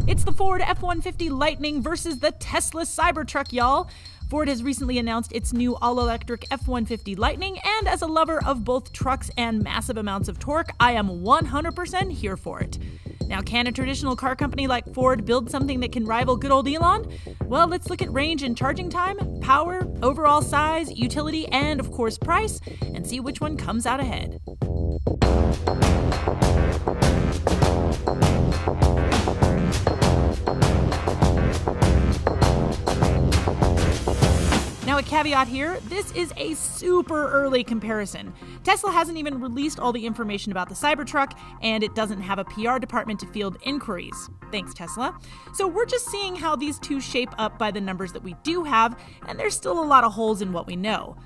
It's the Ford F-150 Lightning versus the Tesla Cybertruck, y'all. Ford has recently announced its new all-electric F-150 Lightning, and as a lover of both trucks and massive amounts of torque, I am 100% here for it. Now, can a traditional car company like Ford build something that can rival good old Elon? Well, let's look at range and charging time, power, overall size, utility, and of course price, and see which one comes out ahead. Now, a caveat here, this is a super early comparison. Tesla hasn't even released all the information about the Cybertruck, and it doesn't have a PR department to field inquiries. Thanks, Tesla. So we're just seeing how these two shape up by the numbers that we do have, and there's still a lot of holes in what we know.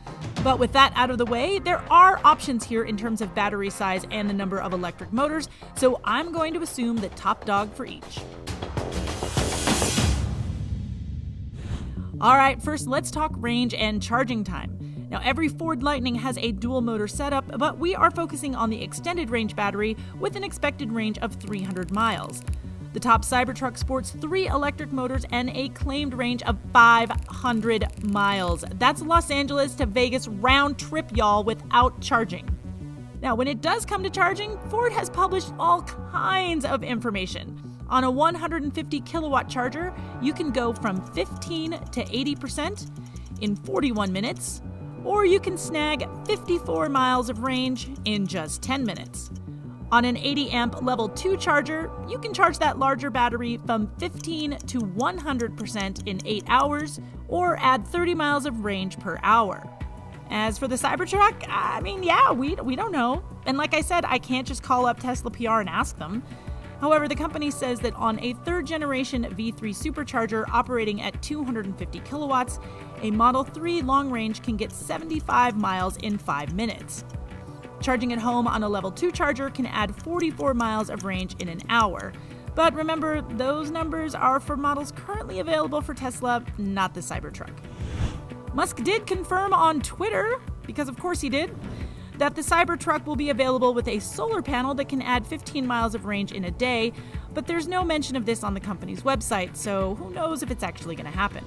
But with that out of the way, there are options here in terms of battery size and the number of electric motors, so I'm going to assume the top dog for each. All right, first let's talk range and charging time. Now, every Ford Lightning has a dual motor setup, but we are focusing on the extended range battery with an expected range of 300 miles. The top Cybertruck sports 3 electric motors and a claimed range of 500 miles. That's Los Angeles to Vegas round trip, y'all, without charging. Now, when it does come to charging, Ford has published all kinds of information. On a 150 kilowatt charger, you can go from 15 to 80% in 41 minutes, or you can snag 54 miles of range in just 10 minutes. On an 80 amp level 2 charger, you can charge that larger battery from 15 to 100% in 8 hours, or add 30 miles of range per hour. As for the Cybertruck, we don't know. And like I said, I can't just call up Tesla PR and ask them. However, the company says that on a third-generation V3 supercharger operating at 250 kilowatts, a Model 3 long range can get 75 miles in 5 minutes. Charging at home on a Level 2 charger can add 44 miles of range in an hour. But remember, those numbers are for models currently available for Tesla, not the Cybertruck. Musk did confirm on Twitter, because of course he did, that the Cybertruck will be available with a solar panel that can add 15 miles of range in a day, but there's no mention of this on the company's website, so who knows if it's actually going to happen.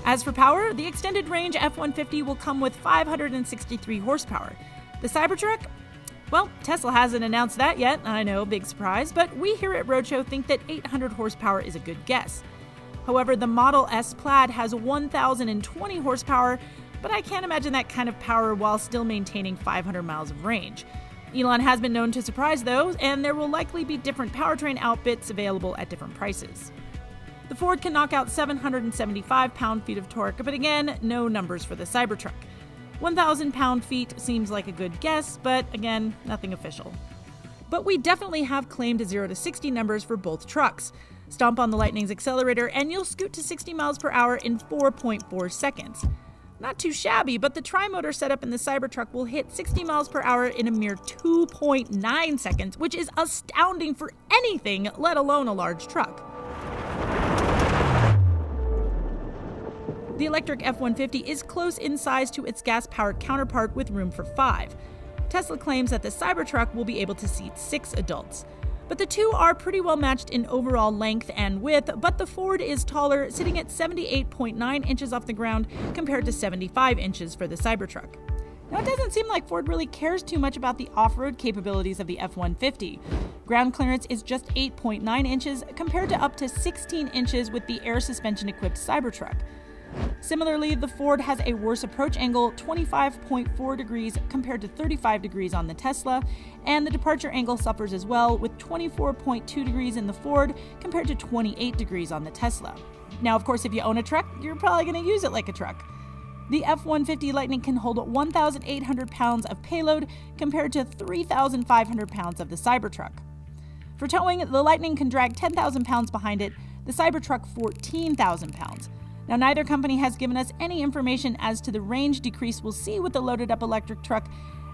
As for power, the extended range F-150 will come with 563 horsepower. The Cybertruck? Well, Tesla hasn't announced that yet, I know, big surprise, but we here at Roadshow think that 800 horsepower is a good guess. However, the Model S Plaid has 1,020 horsepower, but I can't imagine that kind of power while still maintaining 500 miles of range. Elon has been known to surprise those, and there will likely be different powertrain outfits available at different prices. The Ford can knock out 775 pound-feet of torque, but again, no numbers for the Cybertruck. 1,000 pound-feet seems like a good guess, but again, nothing official. But we definitely have claimed 0 to 60 numbers for both trucks. Stomp on the Lightning's accelerator and you'll scoot to 60 miles per hour in 4.4 seconds. Not too shabby, but the tri-motor setup in the Cybertruck will hit 60 miles per hour in a mere 2.9 seconds, which is astounding for anything, let alone a large truck. The electric F-150 is close in size to its gas-powered counterpart with room for 5. Tesla claims that the Cybertruck will be able to seat 6 adults. But the two are pretty well matched in overall length and width, but the Ford is taller, sitting at 78.9 inches off the ground compared to 75 inches for the Cybertruck. Now, it doesn't seem like Ford really cares too much about the off-road capabilities of the F-150. Ground clearance is just 8.9 inches compared to up to 16 inches with the air suspension-equipped Cybertruck. Similarly, the Ford has a worse approach angle, 25.4 degrees compared to 35 degrees on the Tesla, and the departure angle suffers as well, with 24.2 degrees in the Ford compared to 28 degrees on the Tesla. Now, of course, if you own a truck, you're probably going to use it like a truck. The F-150 Lightning can hold 1,800 pounds of payload compared to 3,500 pounds of the Cybertruck. For towing, the Lightning can drag 10,000 pounds behind it, the Cybertruck 14,000 pounds. Now, neither company has given us any information as to the range decrease we'll see with the loaded-up electric truck.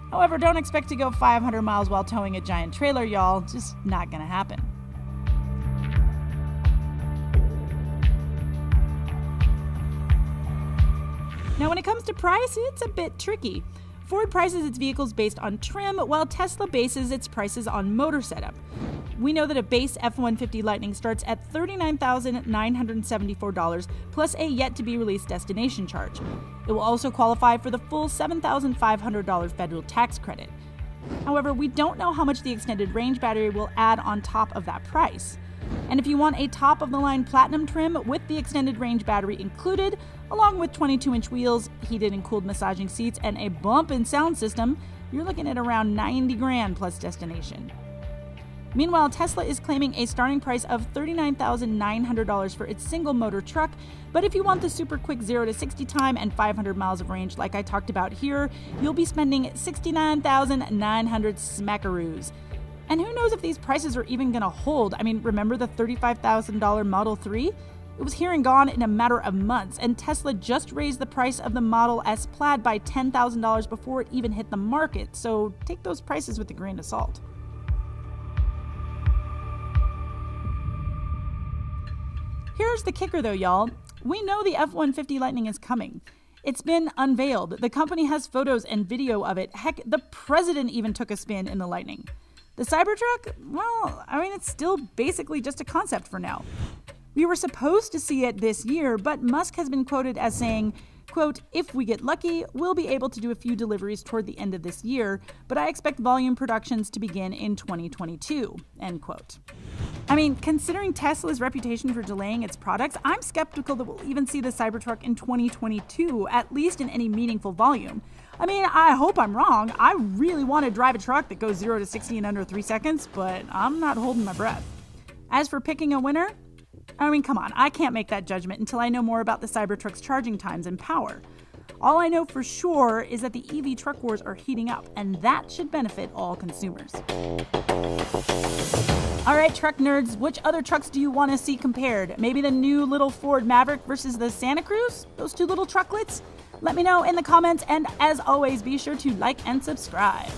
However, don't expect to go 500 miles while towing a giant trailer, y'all. It's just not gonna happen. Now, when it comes to price, it's a bit tricky. Ford prices its vehicles based on trim, while Tesla bases its prices on motor setup. We know that a base F-150 Lightning starts at $39,974 plus a yet-to-be-released destination charge. It will also qualify for the full $7,500 federal tax credit. However, we don't know how much the extended range battery will add on top of that price. And if you want a top-of-the-line platinum trim with the extended range battery included, along with 22-inch wheels, heated and cooled massaging seats, and a bump-in sound system, you're looking at around $90,000 plus destination. Meanwhile, Tesla is claiming a starting price of $39,900 for its single-motor truck, but if you want the super quick 0 to 60 time and 500 miles of range like I talked about here, you'll be spending $69,900 smackaroos. And who knows if these prices are even going to hold? I mean, remember the $35,000 Model 3? It was here and gone in a matter of months, and Tesla just raised the price of the Model S Plaid by $10,000 before it even hit the market, so take those prices with a grain of salt. Here's the kicker though, y'all. We know the F-150 Lightning is coming. It's been unveiled. The company has photos and video of it. Heck, the president even took a spin in the Lightning. The Cybertruck? Well, it's still basically just a concept for now. We were supposed to see it this year, but Musk has been quoted as saying, quote, "If we get lucky, we'll be able to do a few deliveries toward the end of this year, but I expect volume productions to begin in 2022, end quote. Considering Tesla's reputation for delaying its products, I'm skeptical that we'll even see the Cybertruck in 2022, at least in any meaningful volume. I hope I'm wrong. I really want to drive a truck that goes 0 to 60 in under 3 seconds, but I'm not holding my breath. As for picking a winner, come on, I can't make that judgment until I know more about the Cybertruck's charging times and power. All I know for sure is that the EV truck wars are heating up, and that should benefit all consumers. All right, truck nerds, which other trucks do you want to see compared? Maybe the new little Ford Maverick versus the Santa Cruz? Those two little trucklets? Let me know in the comments, and as always, be sure to like and subscribe.